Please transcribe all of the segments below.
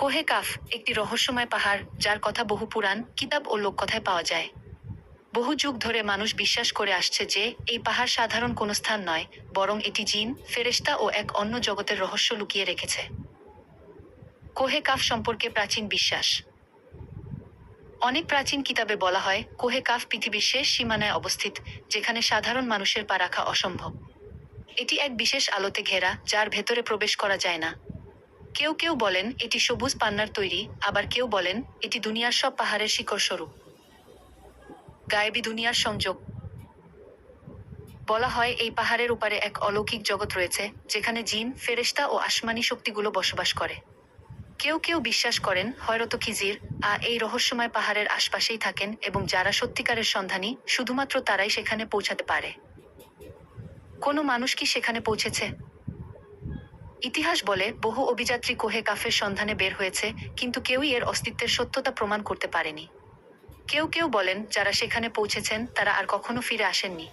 কোহে calf একটি রহস্যময় পাহাড় যার কথা বহু পুরাণ কিতাব ও লোককথায় পাওয়া যায়। বহু যুগ ধরে মানুষ বিশ্বাস করে আসছে যে এই পাহাড় সাধারণ কোনো স্থান নয়, বরং এটি জিন, ফেরেশতা ও এক অন্য জগতের রহস্য লুকিয়ে রেখেছে। কোহে কাফ সম্পর্কে প্রাচীন বিশ্বাস। অনেক প্রাচীন কিতাবে বলা হয় কোহে কাফ পৃথিবীর শেষ সীমানায় অবস্থিত, যেখানে সাধারণ মানুষের পা রাখা অসম্ভব। এটি এক বিশেষ আলোতে ঘেরা, যার ভেতরে প্রবেশ করা যায় না। কেউ কেউ বলেন এটি সবুজ পান্নার তৈরি, আবার কেউ বলেন এটি দুনিয়ার সব পাহাড়ের শিকড় স্বরূপ। গায়েবী দুনিয়ার সংযোগ। বলা হয় এই পাহাড়ের উপরে এক অলৌকিক জগৎ রয়েছে, যেখানে জিন, ফেরেশতা ও আসমানি শক্তিগুলো বসবাস করে। কেউ কেউ বিশ্বাস করেন হয়তো খিজির এই রহস্যময় পাহাড়ের আশপাশেই থাকেন এবং যারা সত্যিকারের সন্ধানী শুধুমাত্র তারাই সেখানে পৌঁছাতে পারে। কোনো মানুষ কি সেখানে পৌঁছেছে? ইতিহাস বলে বহু অভিযাত্রী কোহে কাফের সন্ধানে বের হয়েছে, কিন্তু কেউই এর অস্তিত্বের সত্যতা প্রমাণ করতে পারেনি। কেউ কেউ বলেন যারা সেখানে পৌঁছেছেন তারা আর কখনো ফিরে আসেননি।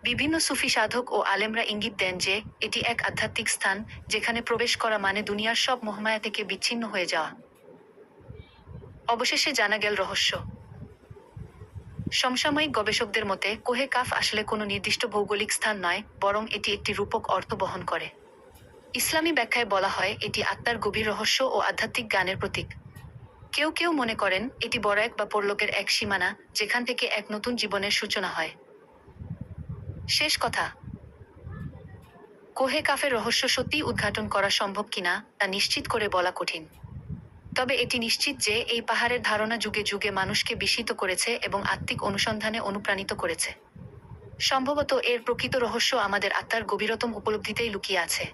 বিভিন্ন সুফি সাধক ও আলেমরা ইঙ্গিত দেন যে এটি এক আধ্যাত্মিক স্থান, যেখানে প্রবেশ করা মানে দুনিয়ার সব মোহমায়া থেকে বিচ্ছিন্ন হয়ে যাওয়া। অবশেষে জানা গেল রহস্য। সমসাময়িক গবেষকদের মতে কোহে কাফ আসলে কোনো নির্দিষ্ট ভৌগোলিক স্থান নয়, বরং এটি একটি রূপক অর্থ বহন করে। ইসলামী ব্যাখ্যায় বলা হয় এটি আত্মার গভীর রহস্য ও আধ্যাত্মিক জ্ঞানের প্রতীক। কেউ কেউ মনে করেন এটি বরাক বা পরলোকের এক সীমানা, যেখান থেকে এক নতুন জীবনের সূচনা হয়। শেষ কথা, কোহে কাফের রহস্য সত্যিই উদ্ঘাটন করা সম্ভব কিনা তা নিশ্চিত করে বলা কঠিন। তবে এটি নিশ্চিত যে এই পাহাড়ের ধারণা যুগে যুগে মানুষকে বিস্মিত করেছে এবং আত্মিক অনুসন্ধানে অনুপ্রাণিত করেছে। সম্ভবত এর প্রকৃত রহস্য আমাদের আত্মার গভীরতম উপলব্ধিতেই লুকিয়ে আছে।